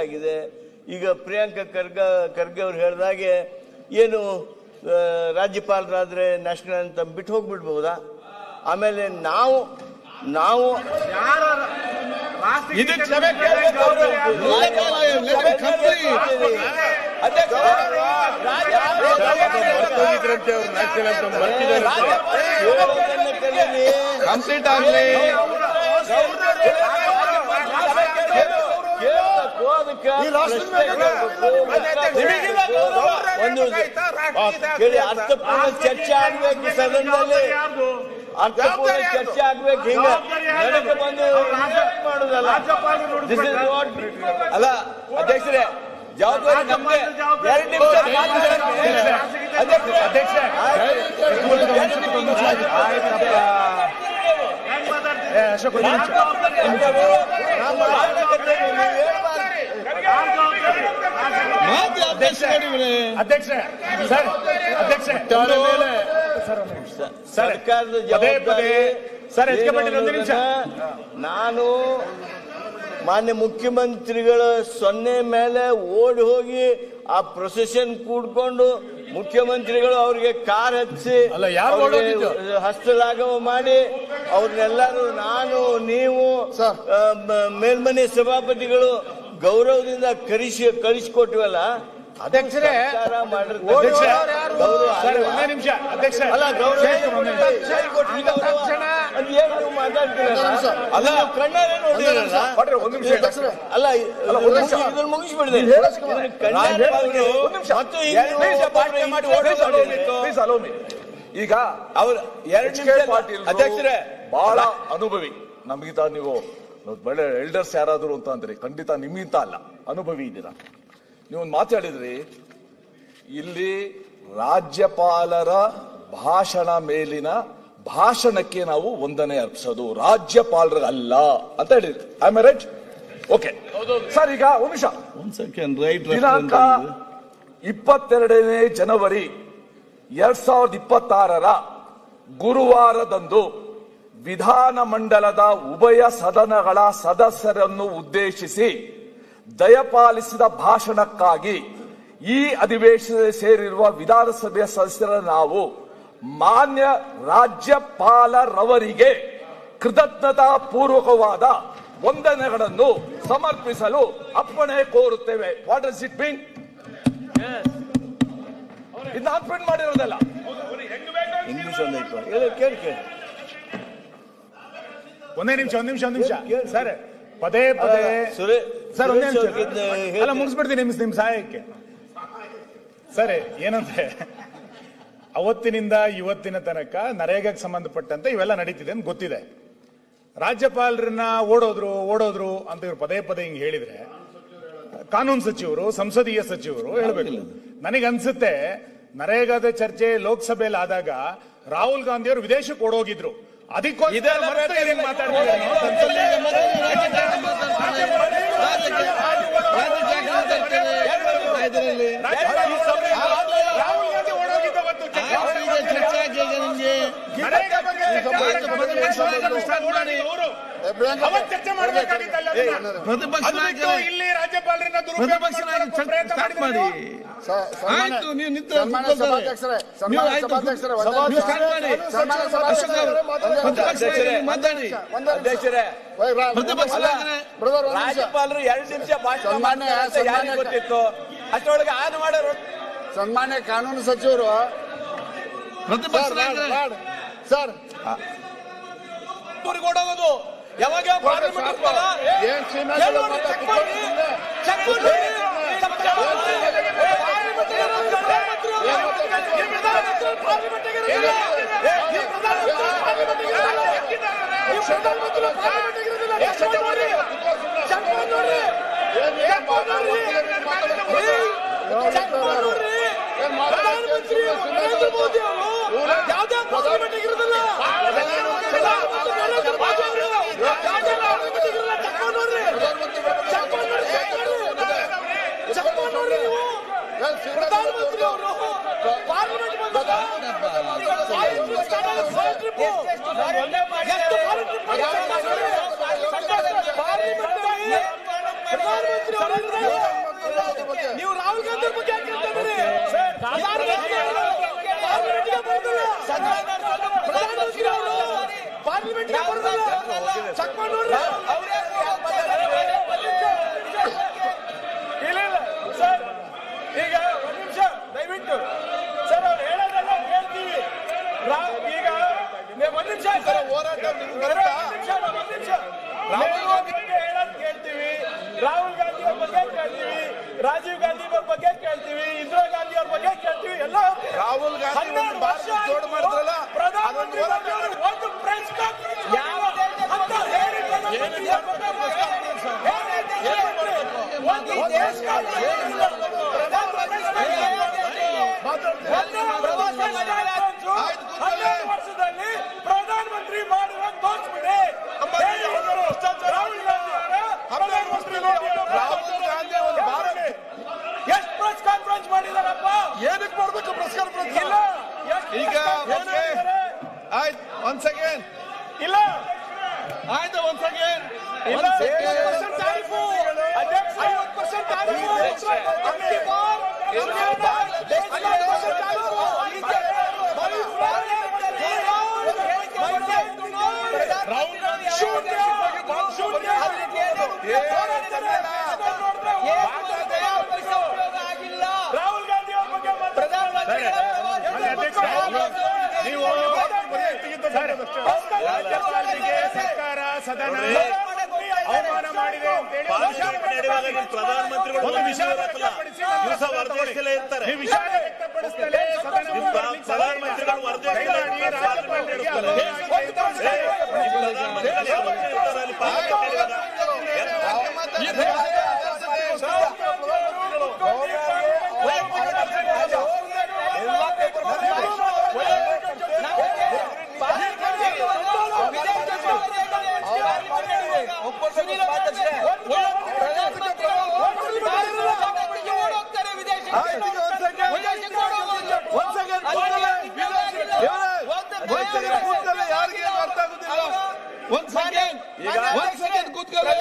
ಆಗಿದೆ. ಈಗ ಪ್ರಿಯಾಂಕ ಖರ್ಗೆ ಅವ್ರು ಹೇಳಿದಾಗೆ ಏನು ರಾಜ್ಯಪಾಲರಾದ್ರೆ ನ್ಯಾಷನಲ್ ಅಂತ ಬಿಟ್ಟು ಹೋಗ್ಬಿಡ್ಬಹುದಾ? ಆಮೇಲೆ ನಾವು ಕಂಪ್ಲೀಟ್ ಆಗಲಿ. ಒಂದು ಅರ್ಥಪೂರ್ಣ ಚರ್ಚೆ ಆಗ್ಬೇಕು ಸದನದಲ್ಲಿ, ಅರ್ಥಪೂರ್ಣ ಚರ್ಚೆ ಆಗ್ಬೇಕು. ಹಿಂಗ ನನಗೆ ಬಂದು ಮಾಡುದಲ್ಲ. ಅಲ್ಲ ಅಧ್ಯಕ್ಷರೇ, ಜವಾಬ್ದಾರಿ ನಮ್ಗೆ. 2 ನಿಮಿಷ ಸರ್ಕಾರದ ಜವಾಬ್ದಾರಿ. ನಾನು ಮಾನ್ಯ ಮುಖ್ಯಮಂತ್ರಿಗಳ 0 ಮೇಲೆ ಓಡಿ ಹೋಗಿ ಆ ಪ್ರೊಸೆಷನ್ ಕೂಡ್ಕೊಂಡು ಮುಖ್ಯಮಂತ್ರಿಗಳು ಅವ್ರಿಗೆ ಕಾರ್ ಹಚ್ಚಿ ಹಸ್ತಲಾಘವ ಮಾಡಿ ಅವ್ರನ್ನೆಲ್ಲರೂ ನಾನು ನೀವು ಮೇಲ್ಮನೆ ಸಭಾಪತಿಗಳು ಗೌರವದಿಂದ ಕಳಿಸಿಕೊಟ್ಟಿವಲ್ಲ. ಅಧ್ಯಕ್ಷರೇ ಈಗ ಅವ್ರ 2 ನಿಮಿಷ ಅಧ್ಯಕ್ಷರೇ ಬಹಳ ಅನುಭವಿ. ನಮಗಿಂತ ನೀವು ಒಳ್ಳೆ ಎಲ್ಡರ್ಸ್ ಯಾರಾದ್ರು ಅಂತ ಅಂದ್ರೆ ಖಂಡಿತ ನಿಮ್ಗಿಂತ ಅಲ್ಲ, ಅನುಭವಿ ಇದ್ದೀರಾ. ನೀವೊಂದು ಮಾತಾಡಿದ್ರಿ, ಇಲ್ಲಿ ರಾಜ್ಯಪಾಲರ ಭಾಷಣ ಮೇಲಿನ ಭಾಷಣಕ್ಕೆ ನಾವು ವಂದನೆ ಅರ್ಪಿಸೋದು, ರಾಜ್ಯಪಾಲರಿಗಲ್ಲ ಅಂತ ಹೇಳಿದ್ರಿ. I am right? Okay sir. ಈಗ ಒಂದು ನಿಮಿಷ. ದಿನಾಂಕ 22 ಜನವರಿ 2026 ಗುರುವಾರದಂದು ವಿಧಾನಮಂಡಲದ ಉಭಯ ಸದನಗಳ ಸದಸ್ಯರನ್ನು ಉದ್ದೇಶಿಸಿ ದಯಪಾಲಿಸಿದ ಭಾಷಣಕ್ಕಾಗಿ ಈ ಅಧಿವೇಶನದಲ್ಲಿ ಸೇರಿರುವ ವಿಧಾನಸಭೆಯ ಸದಸ್ಯರ ನಾವು ಮಾನ್ಯ ರಾಜ್ಯಪಾಲರವರಿಗೆ ಕೃತಜ್ಞತಾ ಪೂರ್ವಕವಾದ ವಂದನೆಗಳನ್ನು ಸಮರ್ಪಿಸಲು ಅಪ್ಪಣೆ ಕೋರುತ್ತೇವೆ. What does it mean? ಇದನ್ನ ಪ್ರಿಂಟ್ ಮಾಡಿರೋದಲ್ಲ. ಒಂದೇ ನಿಮಿಷ ಸರ್. ಪದೇ ಸರ್ ಅಲ್ಲ ಮುಗಿಸ್ಬಿಡ್ತೀನಿ ನಿಮ್ ಸಹಾಯಕ್ಕೆ. ಸರ್ ಏನಂದ್ರೆ ಅವತ್ತಿನಿಂದ ಇವತ್ತಿನ ತನಕ ನರೇಗಾಗೆ ಸಂಬಂಧಪಟ್ಟಂತೆ ಇವೆಲ್ಲ ನಡೀತಿದೆ ಅಂತ ಗೊತ್ತಿದೆ. ರಾಜ್ಯಪಾಲರನ್ನ ಓಡೋದ್ರು ಅಂತ ಇವ್ರು ಪದೇ ಹಿಂಗ್ ಹೇಳಿದ್ರೆ ಕಾನೂನು ಸಚಿವರು, ಸಂಸದೀಯ ಸಚಿವರು ಹೇಳ್ಬೇಕು. ನನಗನ್ಸುತ್ತೆ ನರೇಗಾದ ಚರ್ಚೆ ಲೋಕಸಭೆಯಲ್ಲಿ ಆದಾಗ ರಾಹುಲ್ ಗಾಂಧಿ ಅವರು ವಿದೇಶಕ್ಕೆ ಓಡೋಗಿದ್ರು. ಅದಕ್ಕೋಸ್ಕರ ಮಾತಾಡ್ತಾರೆ. ಚರ್ಚೆ ಮಾಡಬೇಕಾಗಿತ್ತಲ್ಲ. ಇಲ್ಲಿ ರಾಜ್ಯಪಾಲರನ್ನ ರಾಜ್ಯಪಾಲರು 2 ನಿಮಿಷ ಭಾಷಣ ಗೊತ್ತಿತ್ತು, ಅಷ್ಟೊಳಗೆ ಆನ್ ಮಾಡೋರು. ಸನ್ಮಾನ್ಯ ಕಾನೂನು ಸಚಿವರು ಸರ್ ಓಡೋಗೋದು ಯಾವಾಗ ಪ್ರಧಾನಮಂತ್ರಿ ನರೇಂದ್ರ ಮೋದಿ ಅವರು ಯಾವುದೇ ಪಾರ್ಲಿಮೆಂಟ್ ಇರೋದಿಲ್ಲ. ಪ್ರಧಾನಮಂತ್ರಿ ಅವರು ಪಾರ್ಲಿಮೆಂಟ್ ಬಂದಾಗ ಪ್ರಧಾನಮಂತ್ರಿ ಇಲ್ಲ ಸರ್, ಈಗ ಒಂದ್ ನಿಮಿಷ ದಯವಿಟ್ಟು ಸರ್, ಅವ್ರು ಹೇಳೋದೆಲ್ಲ ಕೇಳ್ತೀವಿ. ಈಗ ಒಂದ್ ನಿಮಿಷ ಹೋರಾಟ ಹೇಳೋದು ಕೇಳ್ತೀವಿ, ರಾಹುಲ್ ಗಾಂಧಿ ಅವ್ರ ಬಗ್ಗೆ ಕೇಳ್ತೀವಿ, ರಾಜೀವ್ ಗಾಂಧಿ ಅವ್ರ ಬಗ್ಗೆ ಕೇಳ್ತೀವಿ, ಇಂದಿರಾ ಗಾಂಧಿ ಅವ್ರ ಬಗ್ಗೆ ಕೇಳ್ತೀವಿ, ಎಲ್ಲ ರಾಹುಲ್ ಗಾಂಧಿ ಒಂದು ಭಾರತ ಜೋಡು ಮಾಡಿದ್ರಲ್ಲ, ಪ್ರಧಾನಮಂತ್ರಿ ಒಂದು ಪ್ರೆಸ್ ಕಾನ್ಫರೆನ್ಸ್ ವರ್ಷದಲ್ಲಿ ಪ್ರಧಾನಮಂತ್ರಿ ಮಾಡುವ ತೋರಿಸ್ಬಿಡಿ. ರಾಹುಲ್ ಗಾಂಧಿ ಒಂದು ಭಾರತ ಎಷ್ಟು ಪ್ರೆಸ್ ಕಾನ್ಫರೆನ್ಸ್ ಮಾಡಿದಾರಪ್ಪ? ಏನಕ್ಕೆ ಮಾಡ್ಬೇಕು ಪ್ರೆಸ್ ಕಾನ್ಫರೆನ್ಸ್? ಇಲ್ಲ ಈಗ ಆಯ್ತು, ಒನ್ ಸೆಕೆಂಡ್ ಇಲ್ಲ ಆಯ್ತು, ಒನ್ ಸೆಕೆಂಡ್ ಇಲ್ಲ 50% ತಾರೀಫು ಅಧ್ಯಕ್ಷ 50% ತಾರೀಫು ರಾಹುಲ್ ಗಾಂಧಿ ರಾಹುಲ್ ಗಾಂಧಿ ಅವ್ರ ಬಗ್ಗೆ ನೀವು ಸರ್ಕಾರ ಸದನ ಅವಮಾನ ಮಾಡಿದೆ ಪ್ರಧಾನಮಂತ್ರಿಗಳು ಒಂದು ವಿಷಯ ವ್ಯಕ್ತಪಡಿಸಿ ಇರ್ತಾರೆ. ನೀವು ವಿಷಯ ವ್ಯಕ್ತಪಡಿಸಲೇ ಪ್ರಧಾನಮಂತ್ರಿಗಳು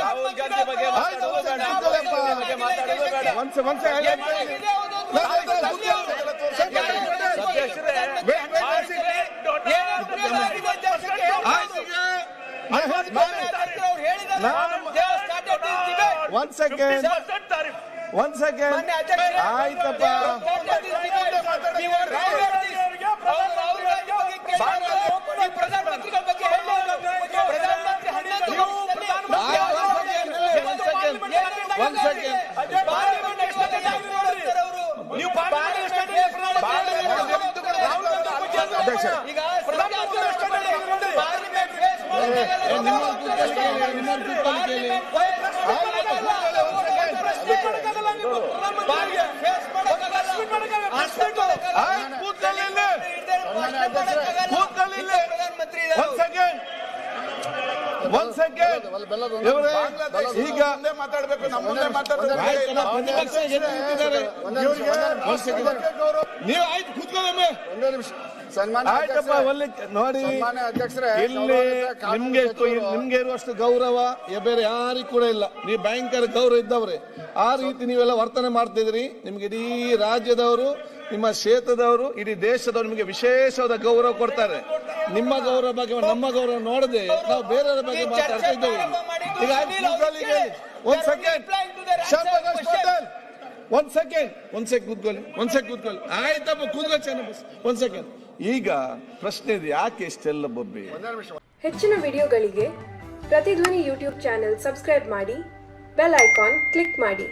ರಾಹುಲ್ ಗಾಂಧಿ ಬಗ್ಗೆ ಒನ್ ಸೆಕೆಂಡ್ ಆಯ್ತಪ್ಪ. ಪ್ರಧಾನಮಂತ್ರಿಗಳ ಬಗ್ಗೆ ಒಂದ್ ಸೆಕೆಂಡ್ ಈಗ ಮಾತಾಡ್ಬೇಕು, ನಮ್ಮ ಮುಂದೆ ಮಾತಾಡ್ಬೇಕು. ನೀವು ಆಯ್ತು ಕೂತ್ಕೊಳ್ಳಿ. ಒಂದೇ ನಿಮಿಷ ಸನ್ಮಾನ್ಯ ಆಯ್ತಪ್ಪ, ನೋಡಿ ಅಧ್ಯಕ್ಷರೇ, ಇಲ್ಲಿ ನಿಮ್ಗೆ ಇರುವಷ್ಟು ಗೌರವ ಬೇರೆ ಯಾರಿಗೂ ಕೂಡ ಇಲ್ಲ. ನೀವು ಭಯಂಕರ ಗೌರವ ಇದ್ದವ್ರೆ. ಆ ರೀತಿ ನೀವೆಲ್ಲ ವರ್ತನೆ ಮಾಡ್ತಿದ್ರಿ. ನಿಮ್ಗೆ ಇಡೀ ರಾಜ್ಯದವರು, ನಿಮ್ಮ ಕ್ಷೇತ್ರದವರು, ಇಡೀ ದೇಶದವರು ನಿಮಗೆ ವಿಶೇಷವಾದ ಗೌರವ ಕೊಡ್ತಾರೆ. ನಿಮ್ಮ ಗೌರವ ಬಗ್ಗೆ ನಮ್ಮ ಗೌರವ ನೋಡದೆ ನಾವು ಬೇರೆಯವರ ಬಗ್ಗೆ ಮಾತಾಡ್ತಾ ಇದ್ದೇವೆ. ಈಗ ಒಂದ್ ಸೆಕೆಂಡ್ ಕೂತ್ಕೊಳ್ಳಿ. ಆಯ್ತಪ್ಪ, ಕೂತ್ಕೊಳ್ಳಿ ಚೆನ್ನ. ಒಂದ್ ಸೆಕೆಂಡ್. ಈಗ ಪ್ರಶ್ನೆ ಇದೆ, ಯಾಕೆ ಇಷ್ಟೆಲ್ಲ ಬೊಬ್ಬೆ? ಹೆಚ್ಚಿನ ವಿಡಿಯೋಗಳಿಗೆ ಪ್ರತಿಧ್ವನಿ ಯೂಟ್ಯೂಬ್ ಚಾನೆಲ್ ಸಬ್ಸ್ಕ್ರೈಬ್ ಮಾಡಿ, ಬೆಲ್ ಐಕಾನ್ ಕ್ಲಿಕ್ ಮಾಡಿ.